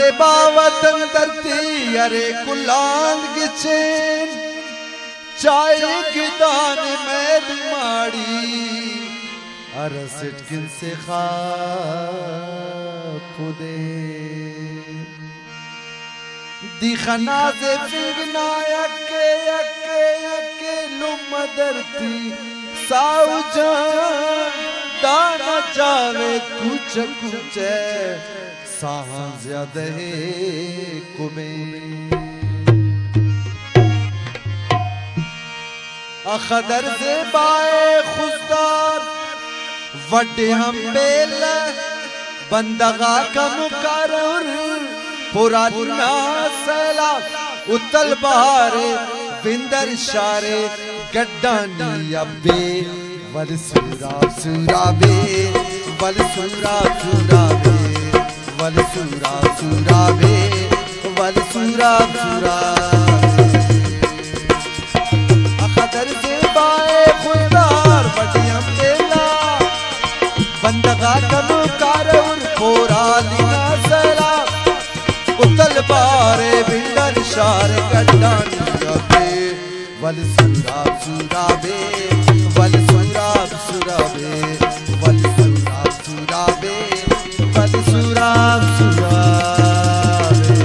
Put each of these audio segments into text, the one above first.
जेबा वतन धरती अरे कुलाल गिचेन चाय गिदान मैद माड़ी अरसिटकिन से खुदे दिखना से फिगना यके यके यके लुमदरती साउजान दाना जावे कुछ कुछ साहां ज्यादा कुमे अखदर से बाए खुशदार वड्डे हम बेल बंदगा का मुकारर पुराना सैला उतल बहारे बिंदर शारे गड्डानी अब्बे वल सुराब सुराबे वल सुराब सुराबे वल सुराब सुराबे वल सुराब सुराबे अखदर से बाए खुदार बटियां बेला बंदगा कनु कारउर पोरालिना सला उतल बारे बिंदर शार गड्डानी अब्बे वल सुराब सुराबे वल सुराब सुराबे वल सुराब सुराबे वल सुराब सुराबे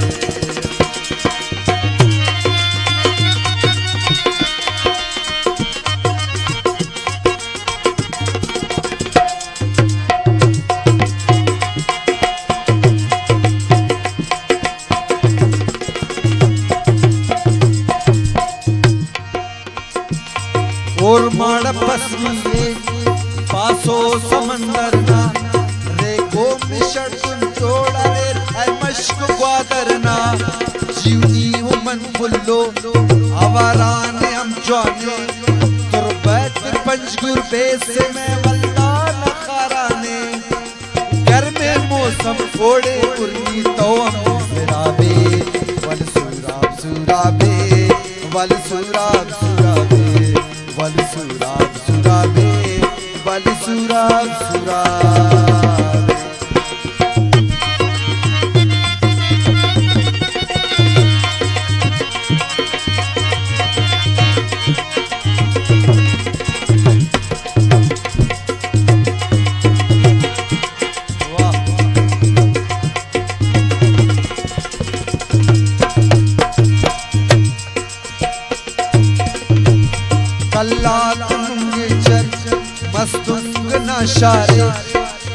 और माड़ पसमिए पासो समंदर ना रेगो मिशड़ तुम तोड़ा रे ऐ मश्क ग्वादरना जीवनी उमन बुल्लो आवाराने हम जाने तुरबैत पंजगुर बेस से मैं वल्ला नखाराने घर में मौसम फोड़े उर्मी तो हम फिराबे वल सुराब सुराबे वल सुराब सुराबे वल सुराब सुराबे वल सुराब सुराबे मस्तुंग नशारे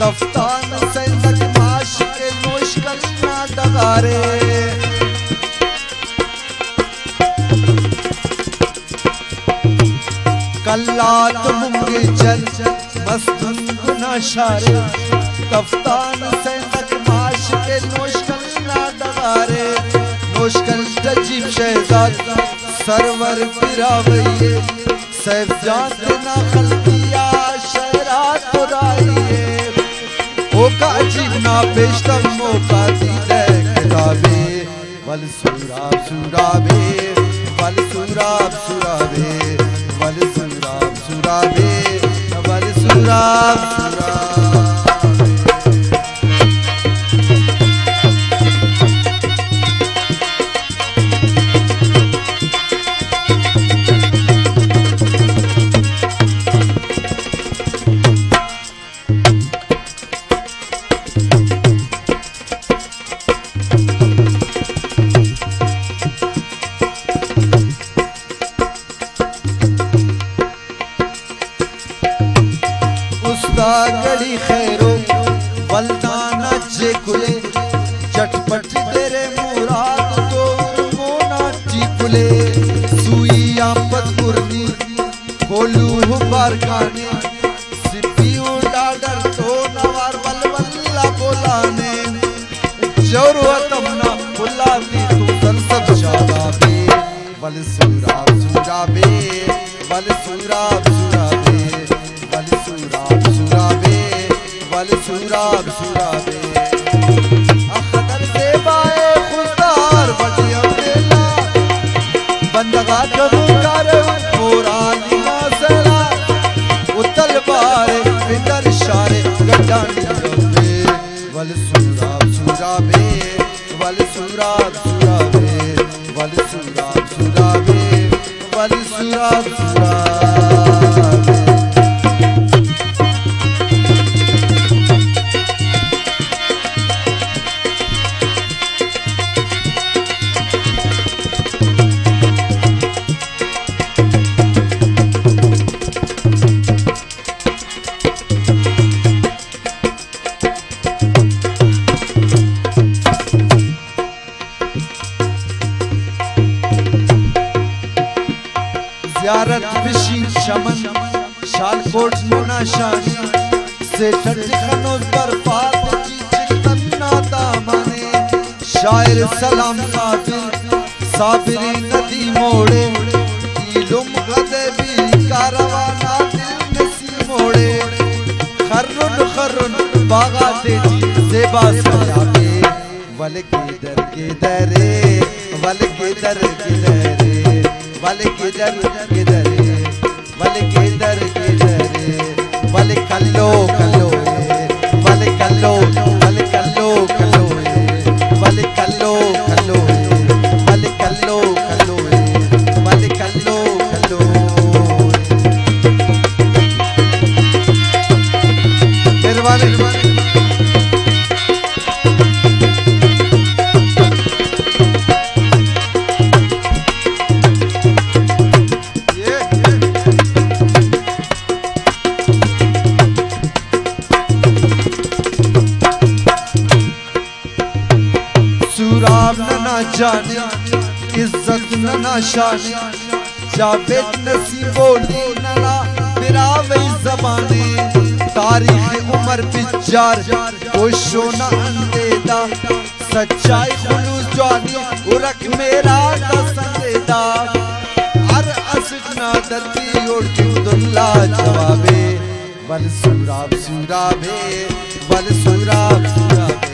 तफ्तान सैंदक माश के नोशकल ना डगारे कल्लात मुंगे चल मस्तुंग नशारे तफ्तान सैंदक माश के नोशकल ना डगारे नोशकल तजीब शहजाद सरवर फिरावैये सैफ जान ना खल्किया शरात राइए ओका जीवना पेशतम मौका दीदे किताबे वल सुराब सुराबे वल सुराब सुराबे वल सुराब सुराबे वल सुराब सुराबे गड़ी खैरो वलदाना जे कुले चटपट तेरे मुराद तो मोना टिकुले सुई आंपत कुर्नी कोलू बारकाने सिपी डाडर तो नवार वलवल्ला बोलाने जरूरतमना बुलाती तू संसद शाबाबे वल सुराब सुराबे वल सुराब सुराबे वल सुराब सुराबे वल सुराब सुराबे अखदर से बाए खुदार बटिया बेला बंदगा कबू कर पुरानिया सला उतल बारे बिंदर शारे गड्डानी वल सुराब सुराबे वल सुराब सुराबे वल सुराब सुराबे वल सुराब सुराबे। ज़ियारत बिशी चमन शालकोट मोनाशानी से ठनोज पर फात की चिकन्ना दामने शायर सलाम साबिर साबिरी नदी मोड़े इलुम गदबी कारवाना दिल नसी मोड़े खर्रुन खर्रुन बागा तेजी ज़ेबा सजाबे वल किधर किधरे वल किधर किधरे वल किधर किधरे वल किधर किधरे वल कल्लो कल्लो वल कल्लो वल कल्लो कल्लो वल कल्लो कल्लो वल कल्लो कल्लो वल कल्लो कल्लो। मेहरबानी सुराब नना जाने इज्जत नना शाने जावेद नसीबोली नना बिरावे ज़बाने तारीख़ उमर बिजार कोशो न अंदेदा सच्चाई खुलूस जानी उरक मेरा दा संदेदा हर असजना दती और जुदुल्ला जवाबे वल सुराब सुराबे वल सुराब सुराबे